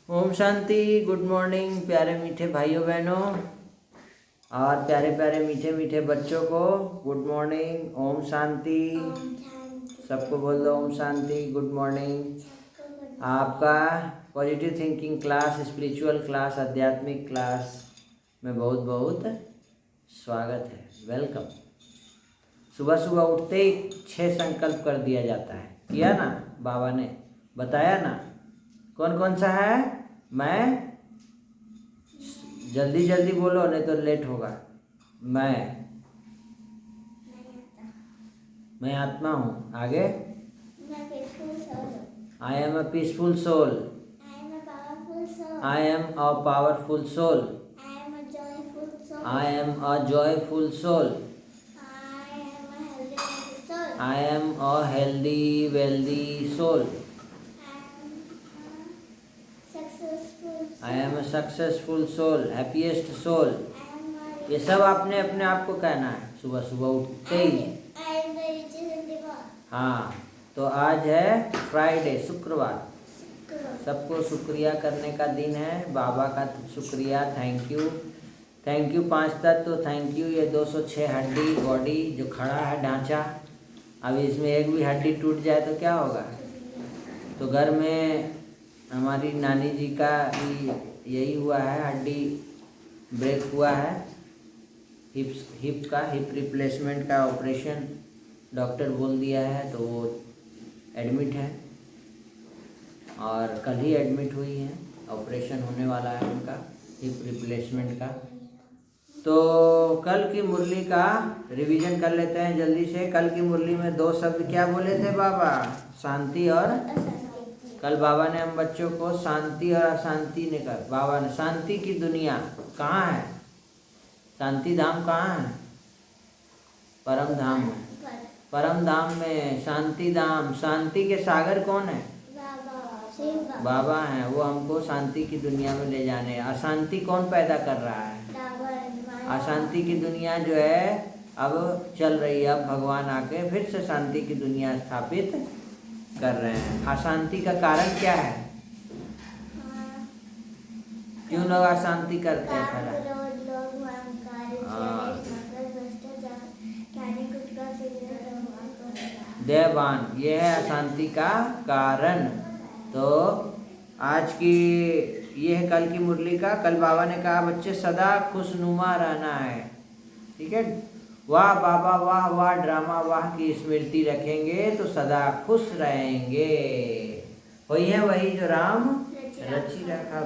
ओम शांति। Good morning प्यारे मीठे भाइयों बहनों और प्यारे प्यारे मीठे मीठे बच्चों को गुड मॉर्निंग। ओम शांति। सबको बोल दो ओम शांति। Good morning. आपका positive thinking class, spiritual class, आध्यात्मिक क्लास में बहुत बहुत स्वागत है, वेलकम। सुबह सुबह उठते ही 6 संकल्प कर दिया जाता है, किया ना, बाबा ने बताया ना। कौन कौन सा है? मैं, जल्दी जल्दी बोलो नहीं तो लेट होगा। मैं आत्मा हूँ। आगे, I am a peaceful soul, I am a powerful soul, I am a joyful soul, I am a healthy wealthy soul, I am a successful soul, happiest soul. ये सब आपने अपने आप को कहना है सुबह सुबह उठते ही। हाँ, तो आज है फ्राइडे, शुक्रवार। सबको शुक्रिया करने का दिन है। बाबा का शुक्रिया, थैंक यू। थैंक यू 5 तत्व, थैंक यू ये 206 हड्डी बॉडी जो खड़ा है ढांचा। अब इसमें एक भी हड्डी टूट जाए तो क्या होगा? तो घर में हमारी नानी जी का भी यही हुआ है, हड्डी ब्रेक हुआ है, हिप रिप्लेसमेंट का ऑपरेशन डॉक्टर बोल दिया है, तो वो एडमिट है और कल ही एडमिट हुई हैं। ऑपरेशन होने वाला है उनका हिप रिप्लेसमेंट का। तो कल की मुरली का रिवीजन कर लेते हैं जल्दी से। कल की मुरली में 2 शब्द क्या बोले थे बाबा? शांति और कल बाबा ने हम बच्चों को शांति और अशांति ने कहा। बाबा ने शांति की दुनिया कहाँ है? शांति धाम कहाँ है? परम धाम है। परम धाम में शांति धाम, शांति के सागर कौन है? बाबा हैं। वो हमको शांति की दुनिया में ले जाने। अशांति कौन पैदा कर रहा है? अशांति की दुनिया जो है अब चल रही है। अब भगवान आके फिर से शांति की दुनिया स्थापित कर रहे हैं। अशांति का कारण क्या है? क्यों लोग अशांति करते हैं? देवान, ये है अशांति का कारण। तो आज की ये है कल की मुरली का। कल बाबा ने कहा बच्चे सदा खुशनुमा रहना है, ठीक है। वाह बाबा वाह, वाह ड्रामा वाह की स्मृति रखेंगे तो सदा खुश रहेंगे। वही है वही जो राम रची रखा।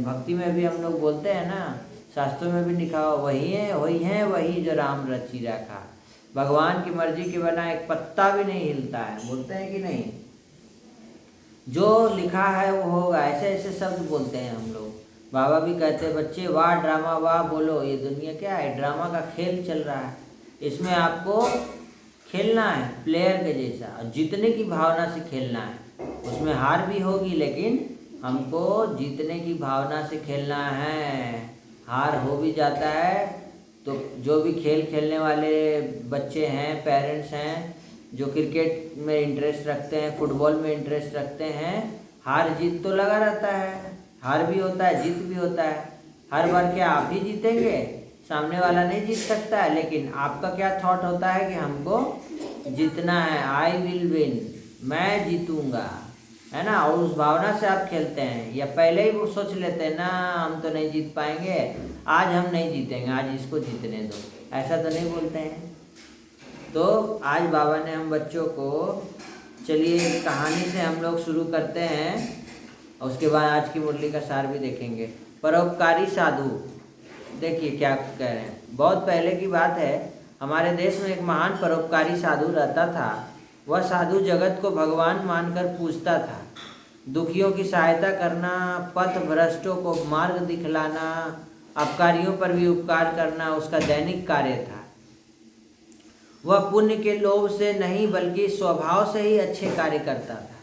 भक्ति में भी हम लोग बोलते हैं ना, शास्त्रों में भी लिखा हो, वही है वही जो राम रची रखा। भगवान की मर्जी के बिना एक पत्ता भी नहीं हिलता है, बोलते हैं कि नहीं? जो लिखा है वो होगा, ऐसे ऐसे शब्द बोलते हैं हम लोग। बाबा भी कहते हैं बच्चे वाह ड्रामा वाह बोलो। ये दुनिया क्या है? ड्रामा का खेल चल रहा है। इसमें आपको खेलना है प्लेयर के जैसा, और जीतने की भावना से खेलना है। उसमें हार भी होगी लेकिन हमको जीतने की भावना से खेलना है। हार हो भी जाता है तो जो भी खेल खेलने वाले बच्चे हैं, पेरेंट्स हैं, जो क्रिकेट में इंटरेस्ट रखते हैं, फुटबॉल में इंटरेस्ट रखते हैं, हार जीत तो लगा रहता है। हार भी होता है, जीत भी होता है। हर बार क्या आप ही जीतेंगे? सामने वाला नहीं जीत सकता है। लेकिन आपका क्या थॉट होता है कि हमको जीतना है, आई विल विन, मैं जीतूंगा, है ना। और उस भावना से आप खेलते हैं। या पहले ही वो सोच लेते हैं ना हम तो नहीं जीत पाएंगे, आज हम नहीं जीतेंगे, आज इसको जीतने दो, ऐसा तो नहीं बोलते हैं। तो आज बाबा ने हम बच्चों को, चलिए कहानी से हम लोग शुरू करते हैं और उसके बाद आज की मुरली का सार भी देखेंगे। परोपकारी साधु, देखिए क्या कह रहे हैं। बहुत पहले की बात है, हमारे देश में एक महान परोपकारी साधु रहता था। वह साधु जगत को भगवान मानकर पूजता था। दुखियों की सहायता करना, पथ भ्रष्टों को मार्ग दिखलाना, अपकारियों पर भी उपकार करना उसका दैनिक कार्य था। वह पुण्य के लोभ से नहीं बल्कि स्वभाव से ही अच्छे कार्य करता था।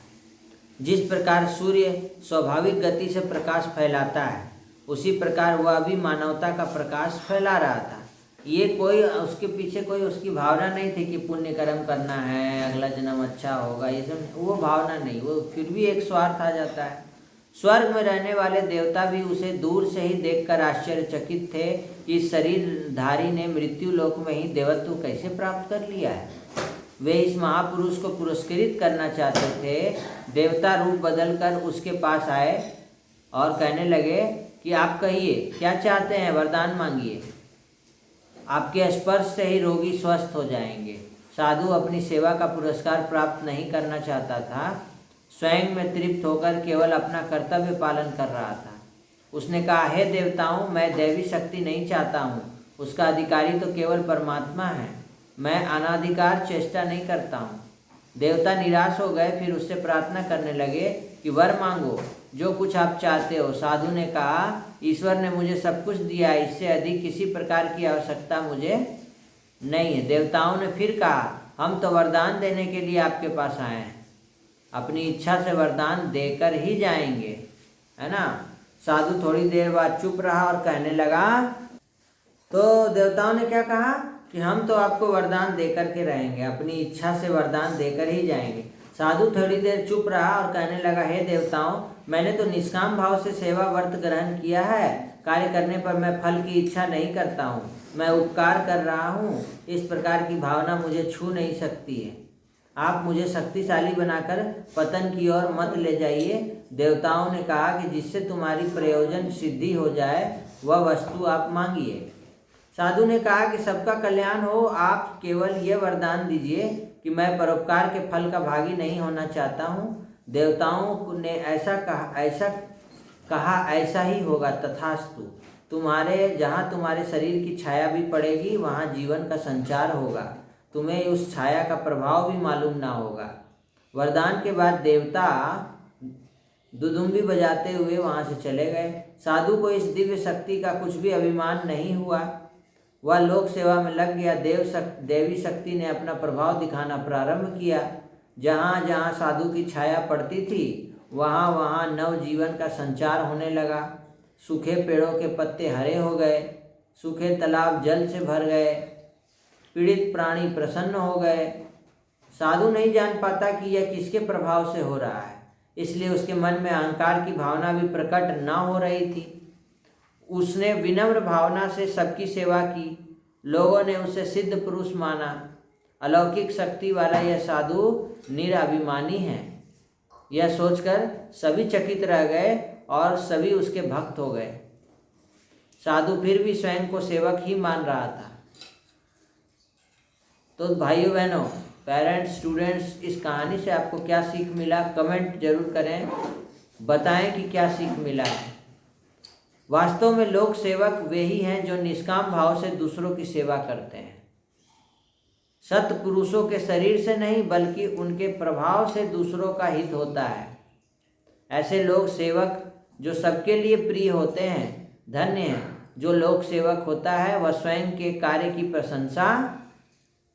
जिस प्रकार सूर्य स्वाभाविक गति से प्रकाश फैलाता है, उसी प्रकार वह भी मानवता का प्रकाश फैला रहा था। ये कोई उसके पीछे कोई उसकी भावना नहीं थी कि पुण्य कर्म करना है, अगला जन्म अच्छा होगा, ये सब वो भावना नहीं। वो फिर भी एक स्वार्थ आ जाता है। स्वर्ग में रहने वाले देवता भी उसे दूर से ही देखकर आश्चर्यचकित थे कि इस शरीरधारी ने मृत्यु लोक में ही देवत्व कैसे प्राप्त कर लिया है। वे इस महापुरुष को पुरस्कृत करना चाहते थे। देवता रूप बदलकर उसके पास आए और कहने लगे कि आप कहिए क्या चाहते हैं, वरदान मांगिए, आपके स्पर्श से ही रोगी स्वस्थ हो जाएंगे। साधु अपनी सेवा का पुरस्कार प्राप्त नहीं करना चाहता था, स्वयं में तृप्त होकर केवल अपना कर्तव्य पालन कर रहा था। उसने कहा, हे देवताओं, मैं दैवी शक्ति नहीं चाहता हूँ, उसका अधिकारी तो केवल परमात्मा है, मैं अनाधिकार चेष्टा नहीं करता हूँ। देवता निराश हो गए, फिर उससे प्रार्थना करने लगे कि वर मांगो, जो कुछ आप चाहते हो। साधु ने कहा, ईश्वर ने मुझे सब कुछ दिया, इससे अधिक किसी प्रकार की आवश्यकता मुझे नहीं है। देवताओं ने फिर कहा, हम तो वरदान देने के लिए आपके पास आए हैं, अपनी इच्छा से वरदान देकर ही जाएंगे, है ना। साधु थोड़ी देर बाद चुप रहा और कहने लगा, तो देवताओं ने क्या कहा कि हम तो आपको वरदान देकर के रहेंगे, अपनी इच्छा से वरदान देकर ही जाएंगे। साधु थोड़ी देर चुप रहा और कहने लगा, हे देवताओं, मैंने तो निष्काम भाव से सेवा व्रत ग्रहण किया है, कार्य करने पर मैं फल की इच्छा नहीं करता हूँ, मैं उपकार कर रहा हूँ, इस प्रकार की भावना मुझे छू नहीं सकती है। आप मुझे शक्तिशाली बनाकर पतन की ओर मत ले जाइए। देवताओं ने कहा कि जिससे तुम्हारी प्रयोजन सिद्धि हो जाए वह वस्तु आप मांगिए। साधु ने कहा कि सबका कल्याण हो, आप केवल ये वरदान दीजिए कि मैं परोपकार के फल का भागी नहीं होना चाहता हूँ। देवताओं ने ऐसा कहा ऐसा ही होगा, तथास्तु। जहाँ तुम्हारे शरीर की छाया भी पड़ेगी वहाँ जीवन का संचार होगा, तुम्हें उस छाया का प्रभाव भी मालूम ना होगा। वरदान के बाद देवता दुदुम्बी बजाते हुए वहाँ से चले गए। साधु को इस दिव्य शक्ति का कुछ भी अभिमान नहीं हुआ, वह लोक सेवा में लग गया। देवी शक्ति ने अपना प्रभाव दिखाना प्रारंभ किया। जहाँ जहाँ साधु की छाया पड़ती थी वहाँ वहाँ नव जीवन का संचार होने लगा। सूखे पेड़ों के पत्ते हरे हो गए, सूखे तालाब जल से भर गए, पीड़ित प्राणी प्रसन्न हो गए। साधु नहीं जान पाता कि यह किसके प्रभाव से हो रहा है, इसलिए उसके मन में अहंकार की भावना भी प्रकट न हो रही थी। उसने विनम्र भावना से सबकी सेवा की। लोगों ने उसे सिद्ध पुरुष माना। अलौकिक शक्ति वाला यह साधु निराभिमानी है, यह सोचकर सभी चकित रह गए और सभी उसके भक्त हो गए। साधु फिर भी स्वयं को सेवक ही मान रहा था। तो भाइयों बहनों, पेरेंट्स, स्टूडेंट्स, इस कहानी से आपको क्या सीख मिला, कमेंट जरूर करें, बताएं कि क्या सीख मिला है। वास्तव में लोक सेवक वे ही हैं जो निष्काम भाव से दूसरों की सेवा करते हैं। सत्पुरुषों के शरीर से नहीं बल्कि उनके प्रभाव से दूसरों का हित होता है। ऐसे लोक सेवक जो सबके लिए प्रिय होते हैं, धन्य हैं। जो लोक सेवक होता है वह स्वयं के कार्य की प्रशंसा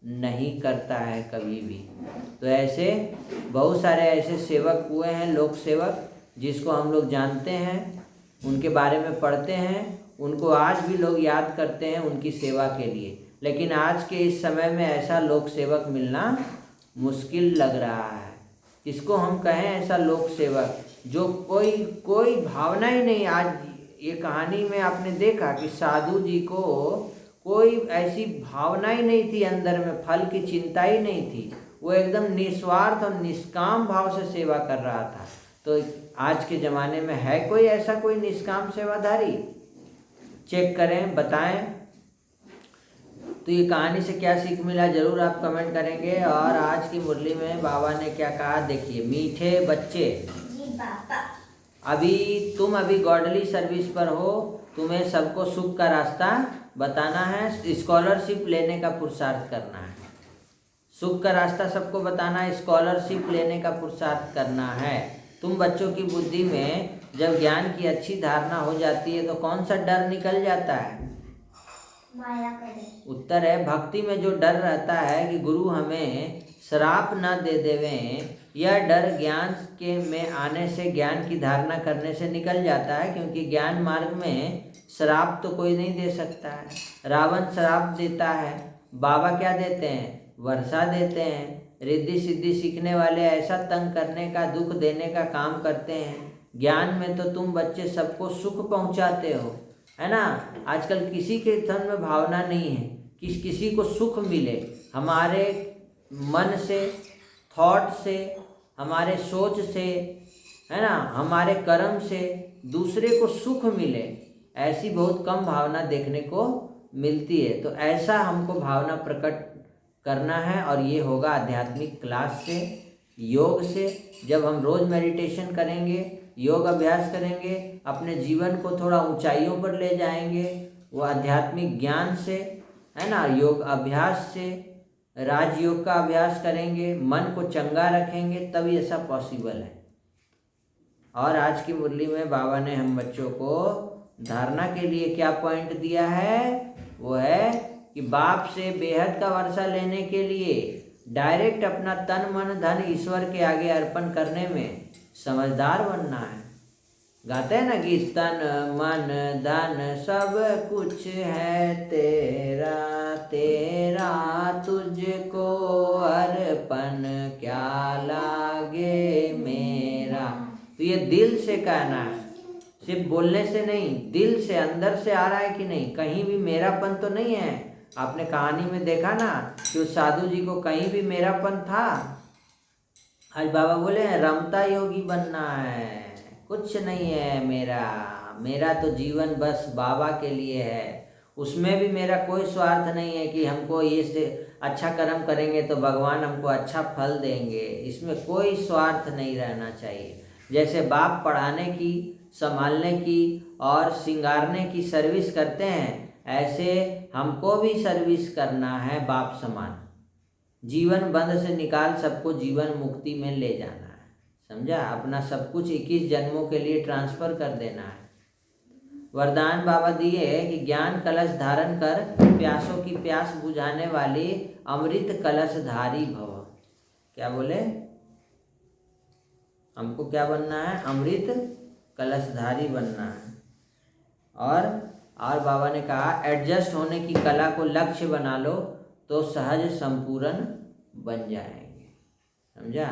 नहीं करता है कभी भी। तो ऐसे बहुत सारे ऐसे सेवक हुए हैं, लोक सेवक, जिसको हम लोग जानते हैं, उनके बारे में पढ़ते हैं, उनको आज भी लोग याद करते हैं उनकी सेवा के लिए। लेकिन आज के इस समय में ऐसा लोक सेवक मिलना मुश्किल लग रहा है। किसको हम कहें ऐसा लोक सेवक जो कोई भावना ही नहीं। आज ये कहानी में आपने देखा कि साधु जी को कोई ऐसी भावना ही नहीं थी, अंदर में फल की चिंता ही नहीं थी, वो एकदम निस्वार्थ और निष्काम भाव से सेवा कर रहा था। तो आज के ज़माने में है कोई ऐसा, कोई निष्काम सेवाधारी? चेक करें, बताएं। तो ये कहानी से क्या सीख मिला ज़रूर आप कमेंट करेंगे। और आज की मुरली में बाबा ने क्या कहा देखिए। मीठे बच्चे, अभी गॉडली सर्विस पर हो, तुम्हें सबको सुख का रास्ता बताना है, स्कॉलरशिप लेने का पुरुषार्थ करना है। सुख का रास्ता सबको बताना है, स्कॉलरशिप लेने का पुरुषार्थ करना है। तुम बच्चों की बुद्धि में जब ज्ञान की अच्छी धारणा हो जाती है तो कौन सा डर निकल जाता है? माया का डर। उत्तर है भक्ति में जो डर रहता है कि गुरु हमें श्राप न दे देवें, यह डर ज्ञान के में आने से, ज्ञान की धारणा करने से निकल जाता है। क्योंकि ज्ञान मार्ग में श्राप तो कोई नहीं दे सकता है। रावण श्राप देता है, बाबा क्या देते हैं? वर्षा देते हैं। रिद्धि सिद्धि सीखने वाले ऐसा तंग करने का, दुख देने का काम करते हैं। ज्ञान में तो तुम बच्चे सबको सुख पहुंचाते हो, है ना। आजकल किसी के तन में भावना नहीं है कि किसी को सुख मिले। हमारे मन से, थॉट से, हमारे सोच से, है ना, हमारे कर्म से दूसरे को सुख मिले, ऐसी बहुत कम भावना देखने को मिलती है। तो ऐसा हमको भावना प्रकट करना है, और ये होगा आध्यात्मिक क्लास से, योग से। जब हम रोज़ मेडिटेशन करेंगे, योग अभ्यास करेंगे, अपने जीवन को थोड़ा ऊंचाइयों पर ले जाएंगे, वो आध्यात्मिक ज्ञान से, है ना, योग अभ्यास से, राजयोग का अभ्यास करेंगे, मन को चंगा रखेंगे, तभी ऐसा पॉसिबल है। और आज की मुरली में बाबा ने हम बच्चों को धारणा के लिए क्या पॉइंट दिया है, वो है कि बाप से बेहद का वर्षा लेने के लिए डायरेक्ट अपना तन मन धन ईश्वर के आगे अर्पण करने में समझदार बनना है। गाते हैं ना गीत, तन मन धन सब कुछ है तेरा, तेरा तुझको अर्पण क्या लागे मेरा। तो ये दिल से कहना है, सिर्फ बोलने से नहीं, दिल से, अंदर से आ रहा है कि नहीं। कहीं भी मेरापन तो नहीं है। आपने कहानी में देखा ना कि उस साधु जी को कहीं भी मेरापन था। आज बाबा बोले हैं रमता योगी बनना है, कुछ नहीं है मेरा, मेरा तो जीवन बस बाबा के लिए है। उसमें भी मेरा कोई स्वार्थ नहीं है कि हमको ये से अच्छा कर्म करेंगे तो भगवान हमको अच्छा फल देंगे। इसमें कोई स्वार्थ नहीं रहना चाहिए। जैसे बाप पढ़ाने की, संभालने की और सिंगारने की सर्विस करते हैं, ऐसे हमको भी सर्विस करना है बाप समान। जीवन बंध से निकाल सबको जीवन मुक्ति में ले जाना है, समझा। अपना सब कुछ 21 जन्मों के लिए ट्रांसफ़र कर देना है। वरदान बाबा दिए कि ज्ञान कलश धारण कर प्यासों की प्यास बुझाने वाली अमृत कलशधारी भव। क्या बोले, हमको क्या बनना है, अमृत कलशधारी बनना है। और बाबा ने कहा एडजस्ट होने की कला को लक्ष्य बना लो तो सहज संपूर्ण बन जाएंगे, समझा।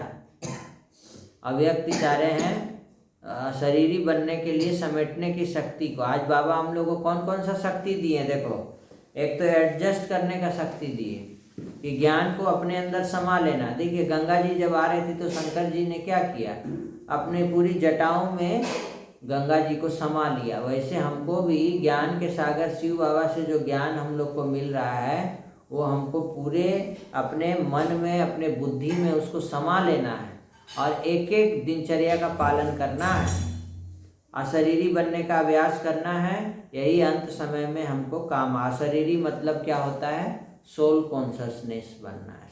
अव्यक्ति चाह रहे हैं शरीरी बनने के लिए समेटने की शक्ति को। आज बाबा हम लोगों को कौन कौन सा शक्ति दिए, देखो। एक तो एडजस्ट करने का शक्ति दिए कि ज्ञान को अपने अंदर समा लेना। देखिए गंगा जी जब आ रही थी तो शंकर जी ने क्या किया, अपने पूरी जटाओं में गंगा जी को समा लिया। वैसे हमको भी ज्ञान के सागर शिव बाबा से जो ज्ञान हम लोग को मिल रहा है, वो हमको पूरे अपने मन में, अपने बुद्धि में उसको समा लेना है और एक एक दिनचर्या का पालन करना है। अशरीरी बनने का अभ्यास करना है। यही अंत समय में हमको काम। अशरीरी मतलब क्या होता है, सोल कॉन्शसनेस बनना है।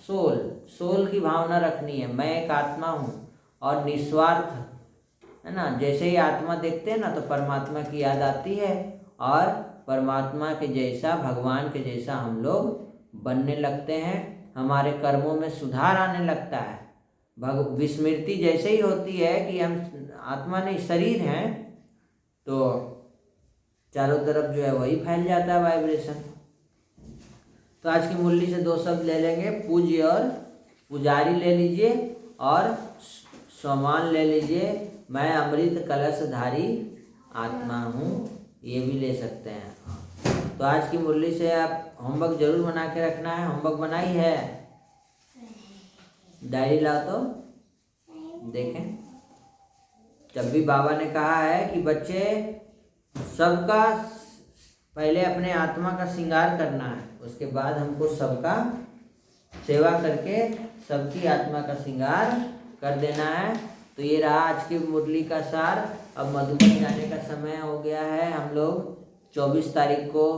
सोल की भावना रखनी है, मैं एक आत्मा हूँ और निस्वार्थ, है ना। जैसे ही आत्मा देखते हैं ना तो परमात्मा की याद आती है और परमात्मा के जैसा, भगवान के जैसा हम लोग बनने लगते हैं। हमारे कर्मों में सुधार आने लगता है। विस्मृति जैसे ही होती है कि हम आत्मा नहीं शरीर हैं, तो चारों तरफ जो है वही फैल जाता है वाइब्रेशन। तो आज की मुरली से 2 शब्द ले लेंगे, पूज्य और पुजारी ले लीजिए और सम्मान ले लीजिए। मैं अमृत कलशधारी आत्मा हूँ, ये भी ले सकते हैं। तो आज की मुरली से आप होमवर्क जरूर बना के रखना है। होमवर्क बनाई है, डायरी लाओ तो देखें। जब भी बाबा ने कहा है कि बच्चे सबका पहले अपने आत्मा का श्रृंगार करना है, उसके बाद हमको सबका सेवा करके सबकी आत्मा का श्रृंगार कर देना है। तो ये रहा आज की मुरली का सार। अब मधुबन जाने का समय हो गया है। हम लोग 24 तारीख को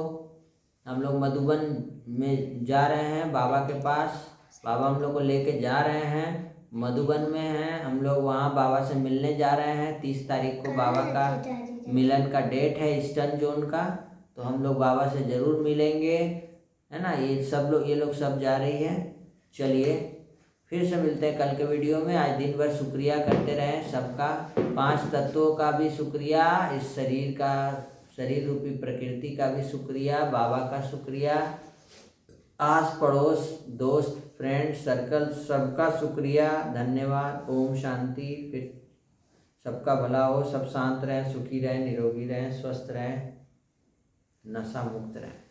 हम लोग मधुबन में जा रहे हैं बाबा के पास। बाबा हम लोग को लेके जा रहे हैं, मधुबन में हैं हम लोग, वहाँ बाबा से मिलने जा रहे हैं। 30 तारीख को बाबा का मिलन का डेट है ईस्टर्न जोन का, तो हम लोग बाबा से ज़रूर मिलेंगे, है ना। ये लोग सब जा रही है। चलिए फिर से मिलते हैं कल के वीडियो में। आज दिन भर शुक्रिया करते रहें सबका, 5 तत्वों का भी शुक्रिया, इस शरीर का, शरीर रूपी प्रकृति का भी शुक्रिया, बाबा का शुक्रिया, आस पड़ोस, दोस्त, फ्रेंड सर्कल, सबका शुक्रिया, धन्यवाद। ओम शांति। फिर सबका भला हो, सब शांत रहें, सुखी रहें, निरोगी रहें, स्वस्थ रहें, नशा मुक्त रहें।